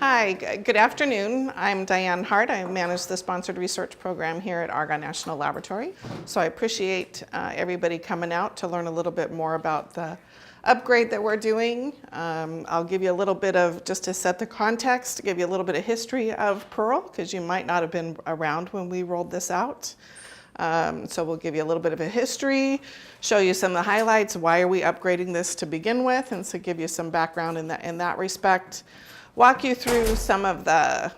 Hi, good afternoon. I'm Diane Hart. I manage the sponsored research program here at Argonne National Laboratory. So I appreciate everybody coming out to learn a little bit more about the upgrade that we're doing. I'll give you a little bit of, just to set the context, to give you a little bit of history of Pearl, because you might not have been around when we rolled this out. So we'll give you a little bit of a history, show you some of the highlights, why are we upgrading this to begin with, and so give you some background in that respect. Walk you through some of the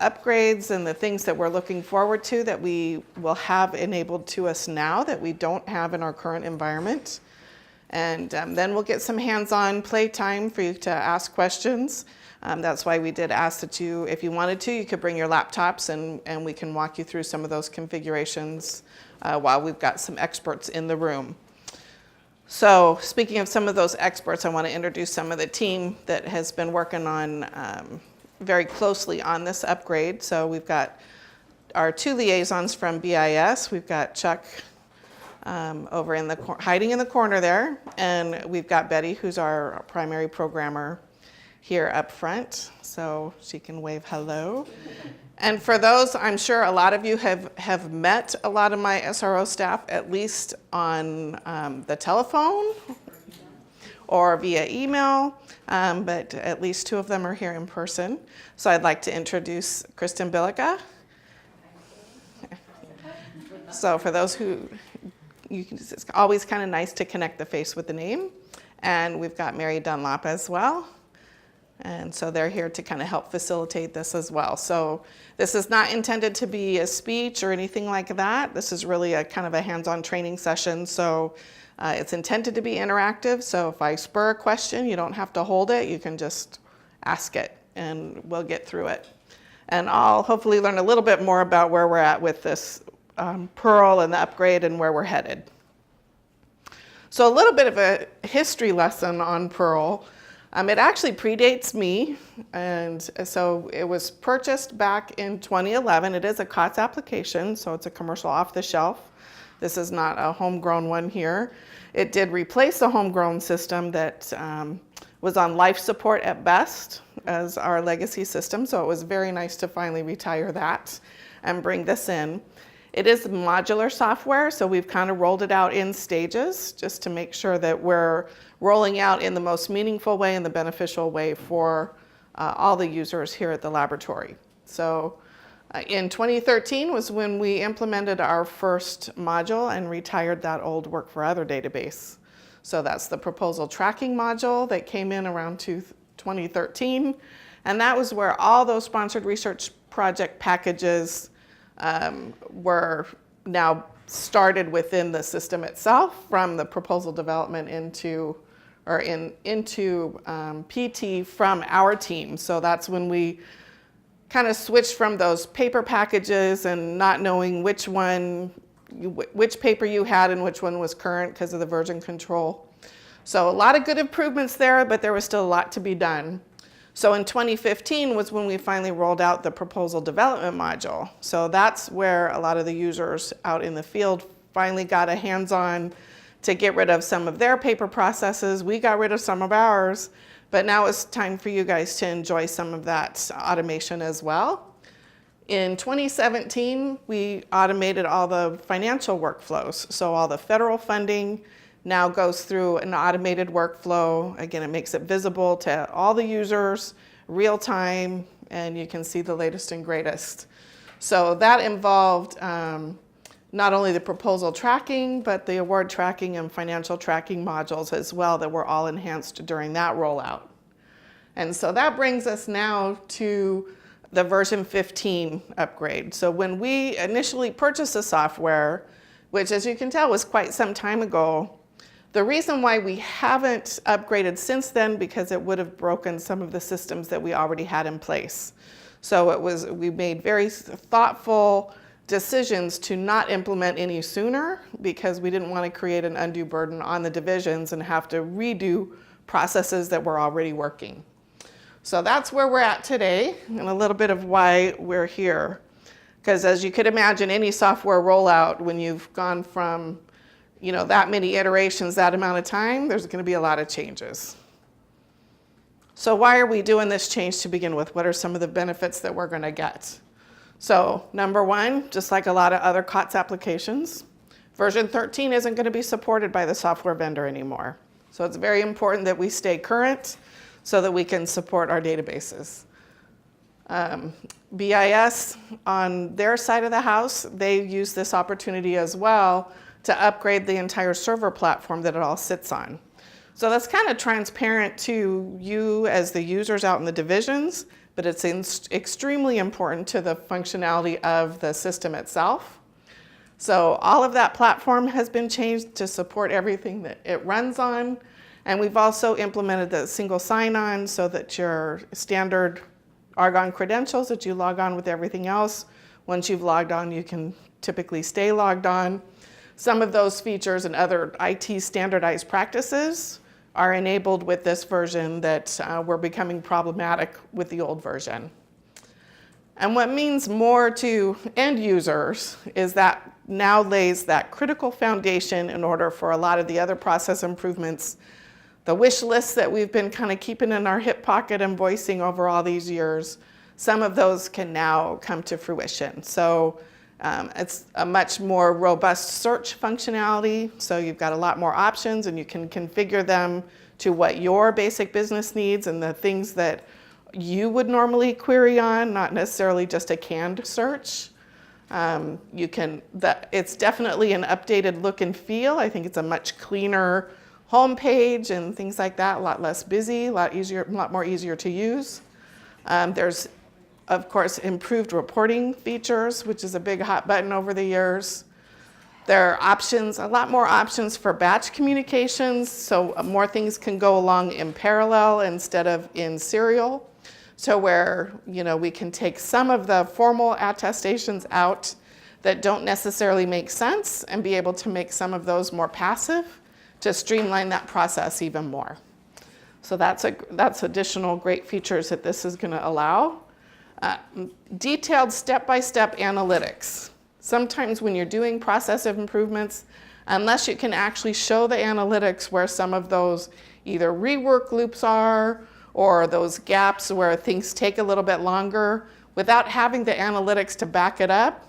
upgrades and the things that we're looking forward to that we will have enabled to us now that we don't have in our current environment. And then we'll get some hands-on play time for you to ask questions. That's why we did ask that you, if you wanted to, you could bring your laptops and we can walk you through some of those configurations while we've got some experts in the room. So speaking of some of those experts, I want to introduce some of the team that has been working on very closely on this upgrade. So we've got our two liaisons from BIS. We've got Chuck over in hiding in the corner there, and we've got Betty, who's our primary programmer here up front, so she can wave hello. And for those, I'm sure a lot of you have met a lot of my SRO staff, at least on the telephone or via email, but at least two of them are here in person. So I'd like to introduce Kristen Billica. So for those it's always kind of nice to connect the face with the name. And we've got Mary Dunlop as well. And so they're here to kind of help facilitate this as well. So this is not intended to be a speech or anything like that. This is really a kind of a hands-on training session. So it's intended to be interactive. So if I spur a question, you don't have to hold it. You can just ask it and we'll get through it. And I'll hopefully learn a little bit more about where we're at with this Pearl and the upgrade and where we're headed. So a little bit of a history lesson on Pearl. It actually predates me, and so it was purchased back in 2011. It is a COTS application, so it's a commercial off-the-shelf. This is not a homegrown one here. It did replace a homegrown system that was on life support at best as our legacy system, so it was very nice to finally retire that and bring this in. It is modular software, so we've kind of rolled it out in stages just to make sure that we're rolling out in the most meaningful way and the beneficial way for all the users here at the laboratory. So in 2013 was when we implemented our first module and retired that old Work for Other database. So that's the proposal tracking module that came in around 2013. And that was where all those sponsored research project packages were now started within the system itself, from the proposal development into PT from our team. So that's when we kind of switched from those paper packages and not knowing which paper you had and which one was current because of the version control. So a lot of good improvements there, but there was still a lot to be done. So in 2015 was when we finally rolled out the proposal development module. So that's where a lot of the users out in the field finally got a hands-on to get rid of some of their paper processes. We got rid of some of ours, but now it's time for you guys to enjoy some of that automation as well. In 2017, we automated all the financial workflows. So all the federal funding now goes through an automated workflow. Again, it makes it visible to all the users, real time, and you can see the latest and greatest. So that involved not only the proposal tracking, but the award tracking and financial tracking modules as well that were all enhanced during that rollout. And so that brings us now to the version 15 upgrade. So when we initially purchased the software, which as you can tell was quite some time ago, the reason why we haven't upgraded since then, because it would have broken some of the systems that we already had in place. So we made very thoughtful decisions to not implement any sooner because we didn't want to create an undue burden on the divisions and have to redo processes that were already working. So that's where we're at today and a little bit of why we're here. Because as you could imagine, any software rollout, when you've gone from that many iterations, that amount of time, there's going to be a lot of changes. So why are we doing this change to begin with? What are some of the benefits that we're going to get? So number one, just like a lot of other COTS applications, version 13 isn't going to be supported by the software vendor anymore. So it's very important that we stay current so that we can support our databases. BIS, on their side of the house, they use this opportunity as well to upgrade the entire server platform that it all sits on. So that's kind of transparent to you as the users out in the divisions, but it's extremely important to the functionality of the system itself. So all of that platform has been changed to support everything that it runs on. And we've also implemented the single sign-on so that your standard Argonne credentials that you log on with everything else, once you've logged on, you can typically stay logged on. Some of those features and other IT standardized practices are enabled with this version that were becoming problematic with the old version. And what means more to end users is that now lays that critical foundation in order for a lot of the other process improvements, the wish lists that we've been kind of keeping in our hip pocket and voicing over all these years, some of those can now come to fruition. So it's a much more robust search functionality. So you've got a lot more options and you can configure them to what your basic business needs and the things that you would normally query on, not necessarily just a canned search. It's definitely an updated look and feel. I think it's a much cleaner homepage and things like that, a lot less busy, a lot more easier to use. There's, of course, improved reporting features, which is a big hot button over the years. There are options, a lot more options for batch communications, so more things can go along in parallel instead of in serial. So where, we can take some of the formal attestations out that don't necessarily make sense and be able to make some of those more passive to streamline that process even more. So that's additional great features that this is going to allow. Detailed step-by-step analytics. Sometimes when you're doing process improvements, unless you can actually show the analytics where some of those either rework loops are or those gaps where things take a little bit longer, without having the analytics to back it up,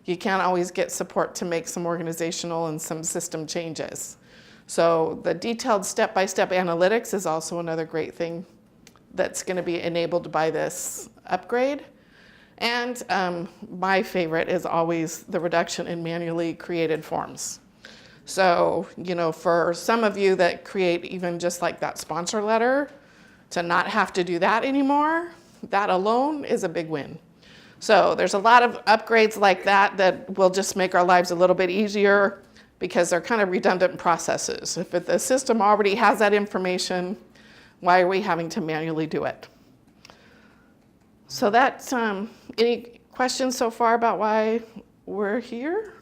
you can't always get support to make some organizational and some system changes. So the detailed step-by-step analytics is also another great thing that's going to be enabled by this upgrade. And my favorite is always the reduction in manually created forms. So, for some of you that create even just like that sponsor letter, to not have to do that anymore, that alone is a big win. So there's a lot of upgrades like that will just make our lives a little bit easier because they're kind of redundant processes. If the system already has that information, why are we having to manually do it? So that's, any questions so far about why we're here?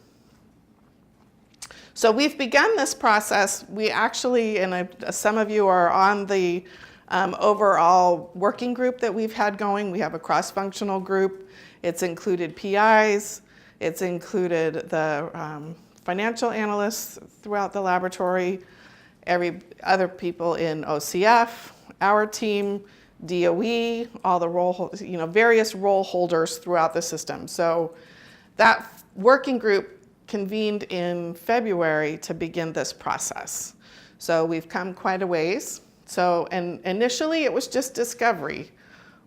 So we've begun this process. We actually, and some of you are on the overall working group that we've had going. We have a cross-functional group. It's included PIs. It's included the financial analysts throughout the laboratory, every other people in OCF, our team, DOE, all the various role holders throughout the system. So that working group convened in February to begin this process. So we've come quite a ways. So, and initially it was just discovery.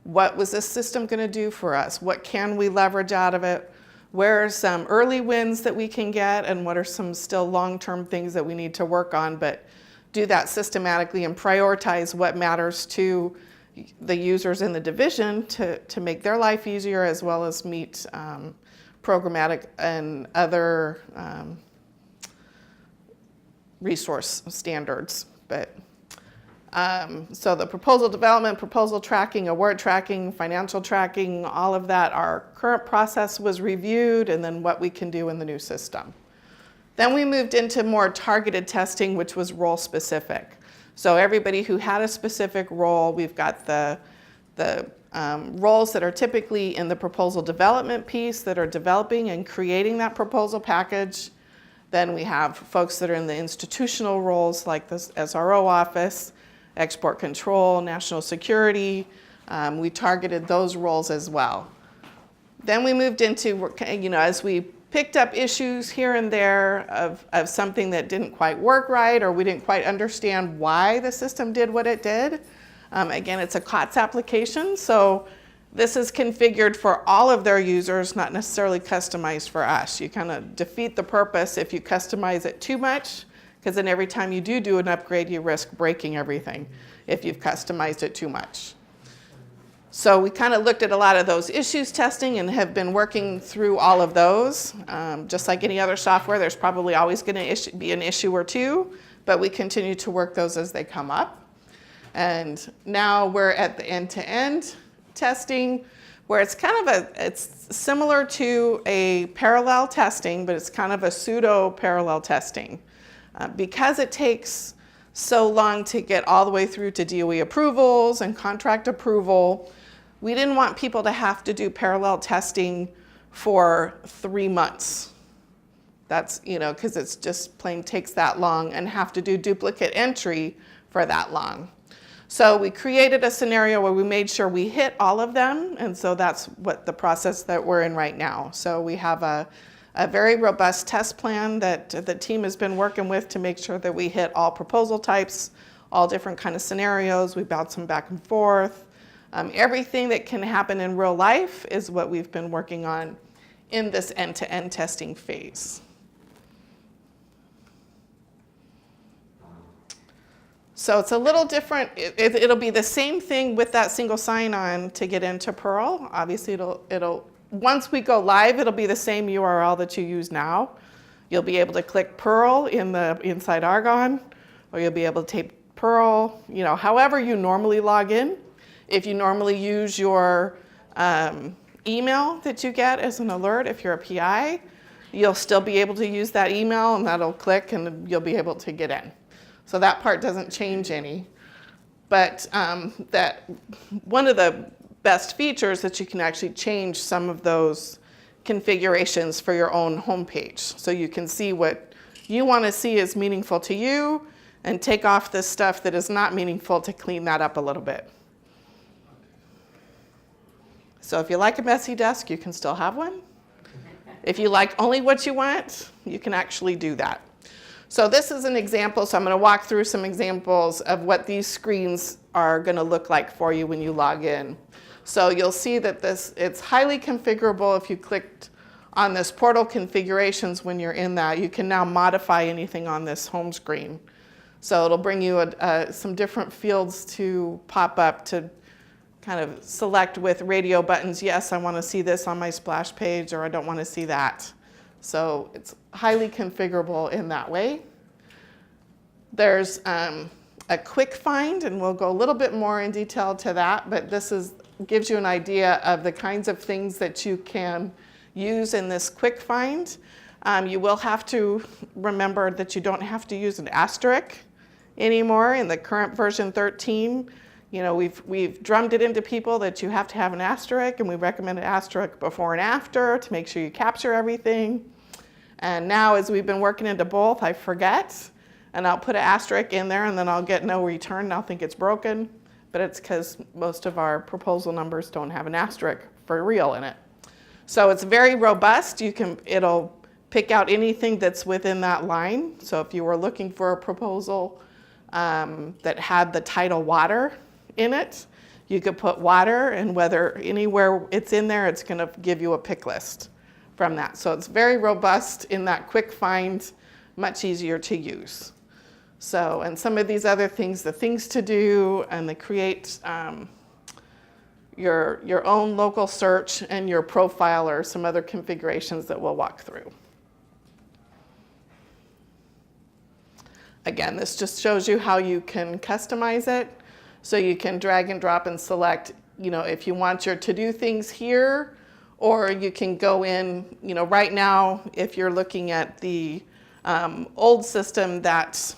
What was this system going to do for us? What can we leverage out of it? Where are some early wins that we can get? And what are some still long-term things that we need to work on, but do that systematically and prioritize what matters to the users in the division to make their life easier, as well as meet programmatic and other resource standards. But so the proposal development, proposal tracking, award tracking, financial tracking, all of that, our current process was reviewed, and then what we can do in the new system. Then we moved into more targeted testing, which was role specific. So everybody who had a specific role, we've got the roles that are typically in the proposal development piece that are developing and creating that proposal package. Then we have folks that are in the institutional roles like the SRO office, export control, national security. We targeted those roles as well. Then we moved into, as we picked up issues here and there of something that didn't quite work right, or we didn't quite understand why the system did what it did. Again, it's a COTS application, so this is configured for all of their users, not necessarily customized for us. You kind of defeat the purpose if you customize it too much, because then every time you do an upgrade, you risk breaking everything if you've customized it too much. So we kind of looked at a lot of those issues testing and have been working through all of those. Just like any other software, there's probably always going to be an issue or two, but we continue to work those as they come up. And now we're at the end-to-end testing, where it's kind of it's similar to a parallel testing, but it's kind of a pseudo parallel testing. Because it takes so long to get all the way through to DOE approvals and contract approval, we didn't want people to have to do parallel testing for 3 months. That's, because it's just plain takes that long, and have to do duplicate entry for that long. So we created a scenario where we made sure we hit all of them, and so that's what the process that we're in right now. So we have a very robust test plan that the team has been working with to make sure that we hit all proposal types, all different kind of scenarios. We bounce them back and forth. Everything that can happen in real life is what we've been working on in this end-to-end testing phase. So it's a little different. It'll be the same thing with that single sign-on to get into Perl. Obviously, it'll once we go live, it'll be the same URL that you use now. You'll be able to click Perl inside Argonne, or you'll be able to type Perl, however you normally log in. If you normally use your email that you get as an alert, if you're a PI, you'll still be able to use that email, and that'll click, and you'll be able to get in. So that part doesn't change any. But that one of the best features that you can actually change some of those configurations for your own homepage. So you can see what you want to see is meaningful to you, and take off the stuff that is not meaningful to clean that up a little bit. So if you like a messy desk, you can still have one. If you like only what you want, you can actually do that. So this is an example. So I'm going to walk through some examples of what these screens are going to look like for you when you log in. So you'll see that it's highly configurable. If you clicked on this portal configurations when you're in that, you can now modify anything on this home screen. So it'll bring you some different fields to pop up to kind of select with radio buttons. Yes, I want to see this on my splash page, or I don't want to see that. So it's highly configurable in that way. There's a quick find, and we'll go a little bit more in detail to that, but this gives you an idea of the kinds of things that you can use in this quick find. You will have to remember that you don't have to use an asterisk anymore in the current version 13. We've drummed it into people that you have to have an asterisk, and we recommend an asterisk before and after to make sure you capture everything. And now, as we've been working into both, I forget, and I'll put an asterisk in there, and then I'll get no return, and I'll think it's broken. But it's because most of our proposal numbers don't have an asterisk for real in it. So it's very robust. It'll pick out anything that's within that line. So if you were looking for a proposal that had the title water in it, you could put water, and whether anywhere it's in there, it's going to give you a pick list from that. So it's very robust in that quick find, much easier to use. So, and some of these other things, the things to do, and the create your own local search and your profile, or some other configurations that we'll walk through. Again, this just shows you how you can customize it. So you can drag and drop and select, if you want your to-do things here, or you can go in, right now, if you're looking at the old system that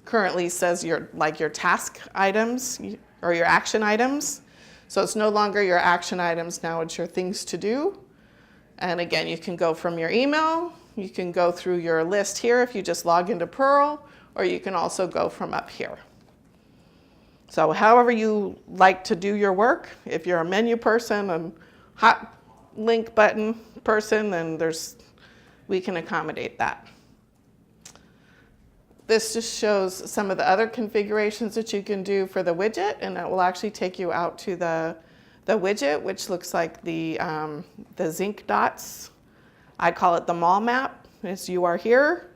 currently says your task items or your action items. So it's no longer your action items, now it's your things to do. And again, you can go from your email, you can go through your list here if you just log into Perl, or you can also go from up here. So however you like to do your work, if you're a menu person, a hot link button person, then we can accommodate that. This just shows some of the other configurations that you can do for the widget, and it will actually take you out to the widget, which looks like the zinc dots. I call it the mall map. As you are here.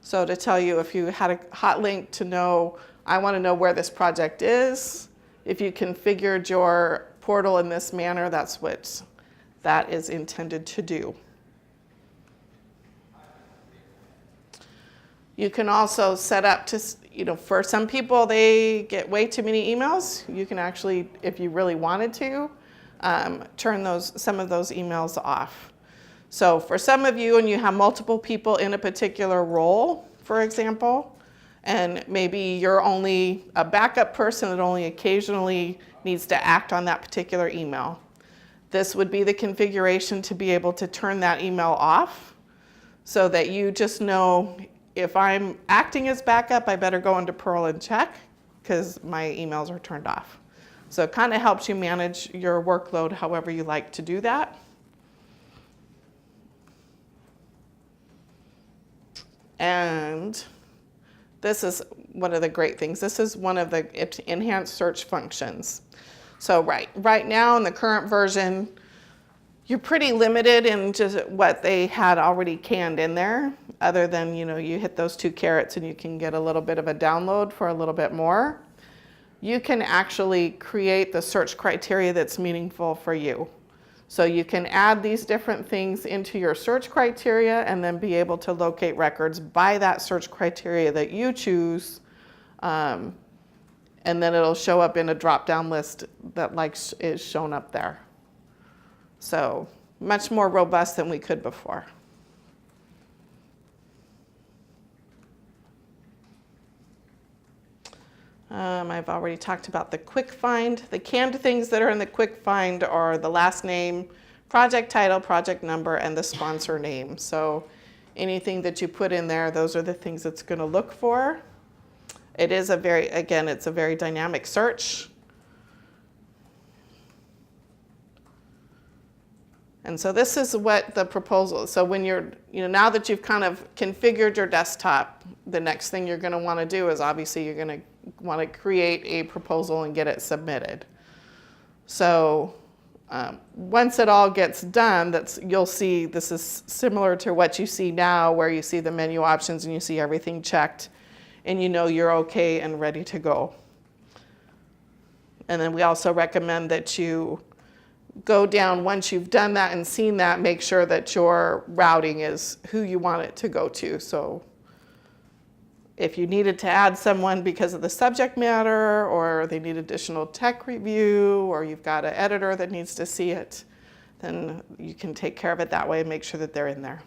So to tell you if you had a hot link to know, I want to know where this project is. If you configured your portal in this manner, that's what that is intended to do. You can also set up to, for some people, they get way too many emails. You can actually, if you really wanted to, turn some of those emails off. So for some of you, and you have multiple people in a particular role, for example, and maybe you're only a backup person that only occasionally needs to act on that particular email, this would be the configuration to be able to turn that email off so that you just know, if I'm acting as backup, I better go into Perl and check because my emails are turned off. So it kind of helps you manage your workload however you like to do that. And this is one of the great things. This is one of the enhanced search functions. So right now in the current version, you're pretty limited in just what they had already canned in there, other than, you hit those 2 carrots and you can get a little bit of a download for a little bit more. You can actually create the search criteria that's meaningful for you. So you can add these different things into your search criteria and then be able to locate records by that search criteria that you choose. And then it'll show up in a drop-down list that is shown up there. So much more robust than we could before. I've already talked about the quick find. The canned things that are in the quick find are the last name, project title, project number, and the sponsor name. So anything that you put in there, those are the things it's going to look for. It is it's a very dynamic search. And so this is what the proposal is. So when now that you've kind of configured your desktop, the next thing you're going to want to do is obviously you're going to want to create a proposal and get it submitted. So once it all gets done, you'll see this is similar to what you see now, where you see the menu options and you see everything checked, and you're okay and ready to go. And then we also recommend that you go down once you've done that and seen that, make sure that your routing is who you want it to go to. So if you needed to add someone because of the subject matter, or they need additional tech review, or you've got an editor that needs to see it, then you can take care of it that way and make sure that they're in there.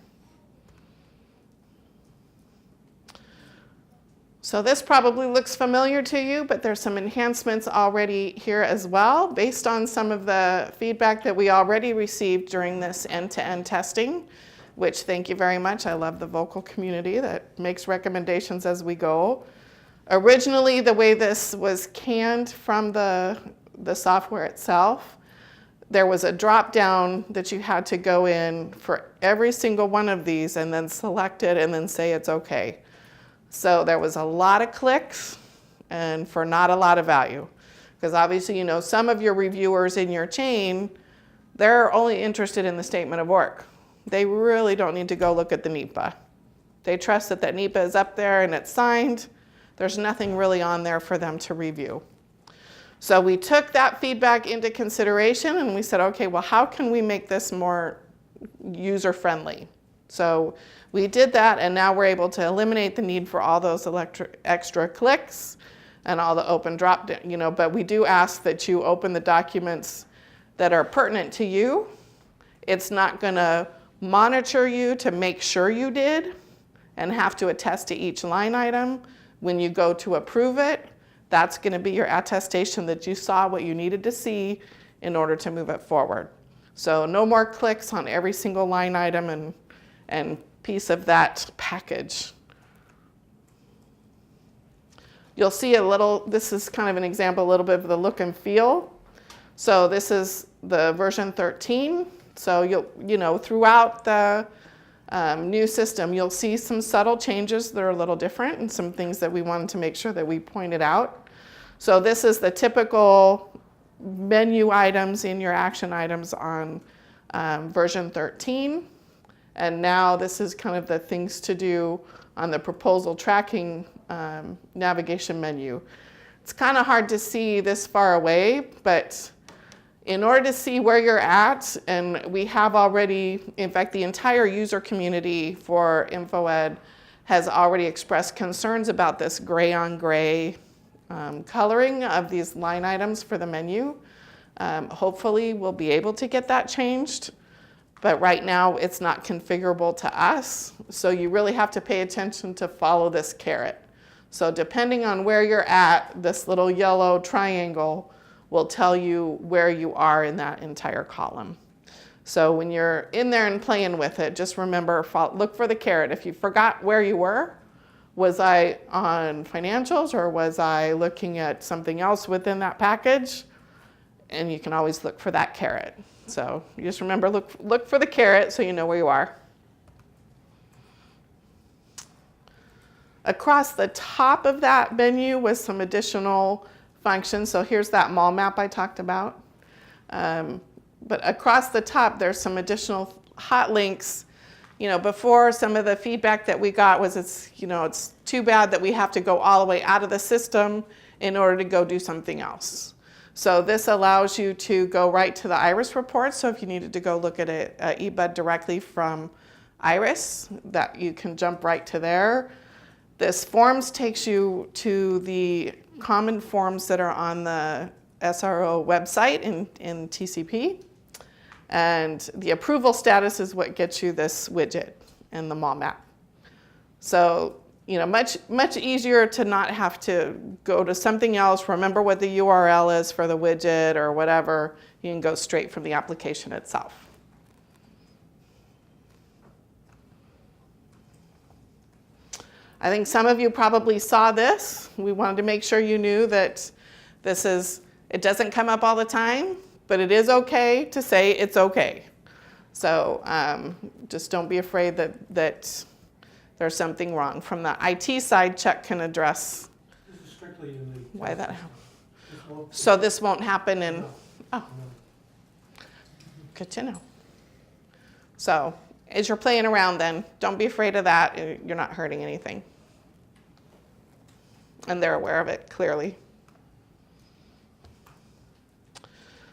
So this probably looks familiar to you, but there's some enhancements already here as well, based on some of the feedback that we already received during this end-to-end testing, which thank you very much. I love the vocal community that makes recommendations as we go. Originally, the way this was canned from the software itself, there was a drop-down that you had to go in for every single one of these and then select it and then say it's okay. So there was a lot of clicks and for not a lot of value. Because obviously, some of your reviewers in your chain, they're only interested in the statement of work. They really don't need to go look at the NEPA. They trust that NEPA is up there and it's signed. There's nothing really on there for them to review. So we took that feedback into consideration and we said, okay, well, how can we make this more user-friendly? So we did that, and now we're able to eliminate the need for all those extra clicks and all the open drop down, but we do ask that you open the documents that are pertinent to you. It's not going to monitor you to make sure you did and have to attest to each line item. When you go to approve it, that's going to be your attestation that you saw what you needed to see in order to move it forward. So no more clicks on every single line item and piece of that package. You'll see a little, this is kind of an example, a little bit of the look and feel. So this is the version 13. So throughout the new system, you'll see some subtle changes that are a little different and some things that we wanted to make sure that we pointed out. So this is the typical menu items in your action items on version 13. And now this is kind of the things to do on the proposal tracking navigation menu. It's kind of hard to see this far away, but in order to see where you're at, and we have already, in fact, the entire user community for InfoEd has already expressed concerns about this gray on gray coloring of these line items for the menu. Hopefully we'll be able to get that changed, but right now it's not configurable to us. So you really have to pay attention to follow this caret. So depending on where you're at, this little yellow triangle will tell you where you are in that entire column. So when you're in there and playing with it, just remember, look for the caret. If you forgot where you were, was I on financials or was I looking at something else within that package? And you can always look for that caret. So you just remember, look for the caret so you know where you are. Across the top of that menu was some additional functions. So here's that mall map I talked about. But across the top, there's some additional hot links. Before, some of the feedback that we got was it's too bad that we have to go all the way out of the system in order to go do something else. So this allows you to go right to the IRIS report. So if you needed to go look at eBud directly from IRIS, that you can jump right to there. This forms takes you to the common forms that are on the SRO website in TCP. And the approval status is what gets you this widget in the mall map. So, much easier to not have to go to something else, remember what the URL is for the widget or whatever. You can go straight from the application itself. I think some of you probably saw this. We wanted to make sure you knew that it doesn't come up all the time, but it is okay to say it's okay. So just don't be afraid that there's something wrong. From the IT side, Chuck can address this is strictly in the why that happened. So this won't happen in, good to know. So as you're playing around then, don't be afraid of that. You're not hurting anything. And they're aware of it, clearly.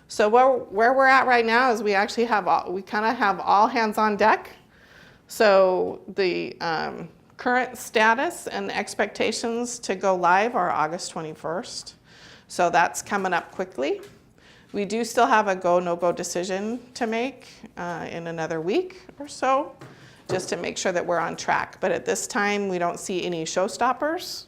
So where we're at right now is we actually we kind of have all hands on deck. So the current status and expectations to go live are August 21st. So that's coming up quickly. We do still have a go, no-go decision to make in another week or so, just to make sure that we're on track. But at this time, we don't see any showstoppers.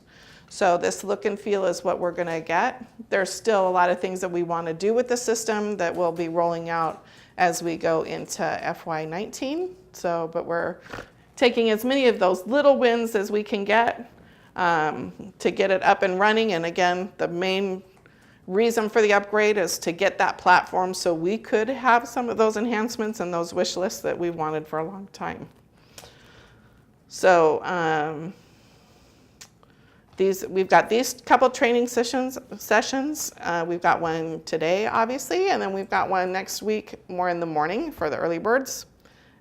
So this look and feel is what we're going to get. There's still a lot of things that we want to do with the system that we'll be rolling out as we go into FY19. So, but we're taking as many of those little wins as we can get to get it up and running. And again, the main reason for the upgrade is to get that platform so we could have some of those enhancements and those wish lists that we wanted for a long time. So we've got these couple training sessions. We've got one today, obviously, and then we've got one next week, more in the morning for the early birds.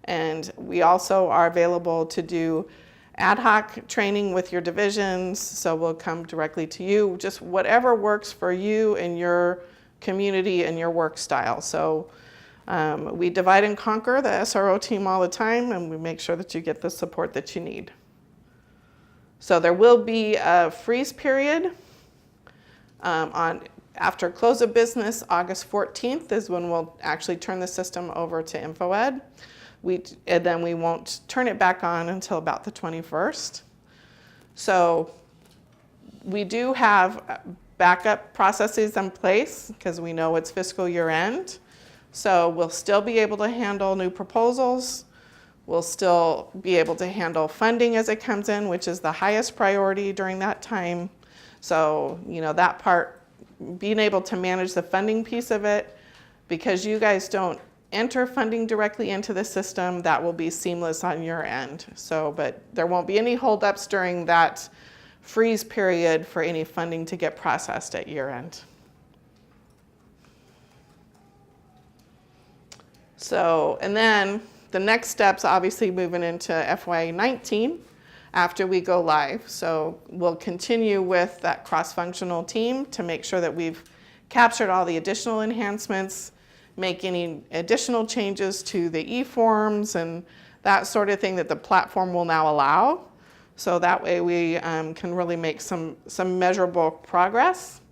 And we also are available to do ad hoc training with your divisions, so we'll come directly to you, just whatever works for you and your community and your work style. So we divide and conquer the SRO team all the time, and we make sure that you get the support that you need. So there will be a freeze period after close of business. August 14th is when we'll actually turn the system over to InfoEd. And then we won't turn it back on until about the 21st. So we do have backup processes in place because we know it's fiscal year end. So we'll still be able to handle new proposals. We'll still be able to handle funding as it comes in, which is the highest priority during that time. So, that part, being able to manage the funding piece of it, because you guys don't enter funding directly into the system, that will be seamless on your end. So, but there won't be any holdups during that freeze period for any funding to get processed at year end. So, and then the next steps, obviously moving into FY19 after we go live. So we'll continue with that cross-functional team to make sure that we've captured all the additional enhancements, make any additional changes to the e-forms and that sort of thing that the platform will now allow. So that way we can really make some measurable progress.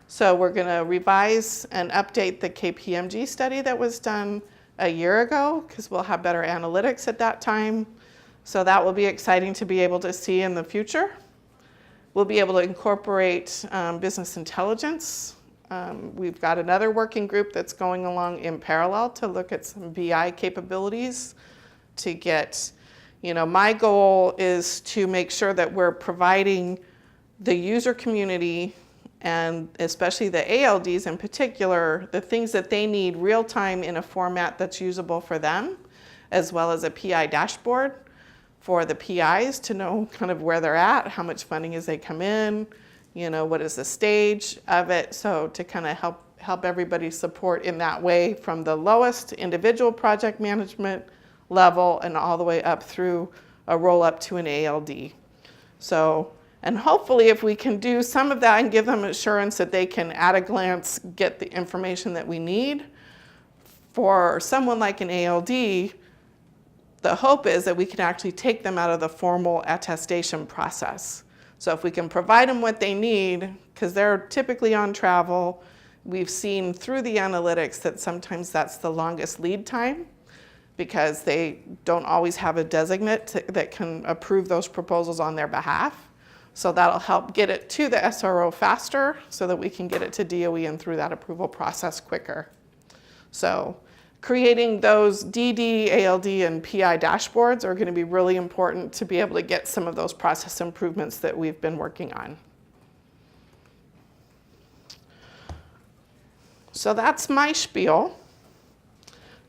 So we're going to revise and update the KPMG study that was done a year ago, because we'll have better analytics at that time. So that will be exciting to be able to see in the future. We'll be able to incorporate business intelligence. We've got another working group that's going along in parallel to look at some BI capabilities to get, my goal is to make sure that we're providing the user community, and especially the ALDs in particular, the things that they need real time in a format that's usable for them, as well as a PI dashboard for the PIs to know kind of where they're at, how much funding as they come in, what is the stage of it. So to kind of help everybody support in that way from the lowest individual project management level and all the way up through a roll up to an ALD. So, and hopefully if we can do some of that and give them assurance that they can at a glance get the information that we need, for someone like an ALD, the hope is that we can actually take them out of the formal attestation process. So if we can provide them what they need, because they're typically on travel, we've seen through the analytics that sometimes that's the longest lead time, because they don't always have a designate that can approve those proposals on their behalf. So that'll help get it to the SRO faster so that we can get it to DOE and through that approval process quicker. So creating those DD, ALD, and PI dashboards are going to be really important to be able to get some of those process improvements that we've been working on. So that's my spiel.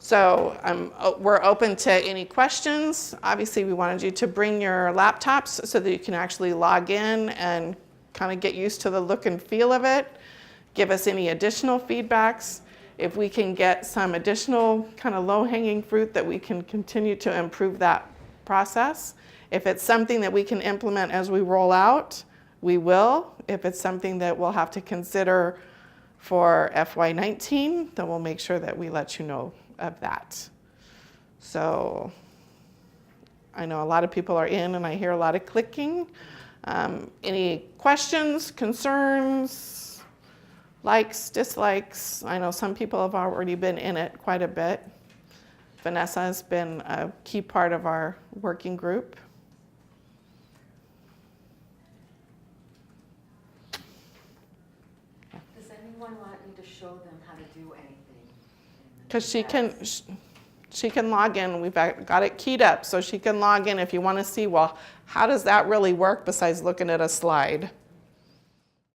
So we're open to any questions. Obviously, we wanted you to bring your laptops so that you can actually log in and kind of get used to the look and feel of it. Give us any additional feedbacks. If we can get some additional kind of low-hanging fruit that we can continue to improve that process. If it's something that we can implement as we roll out, we will. If it's something that we'll have to consider for FY19, then we'll make sure that we let you know of that. So I know a lot of people are in and I hear a lot of clicking. Any questions, concerns, likes, dislikes? I know some people have already been in it quite a bit. Vanessa has been a key part of our working group. Does anyone want me to show them how to do anything? Because she can log in. We've got it keyed up so she can log in if you want to see, well, how does that really work besides looking at a slide?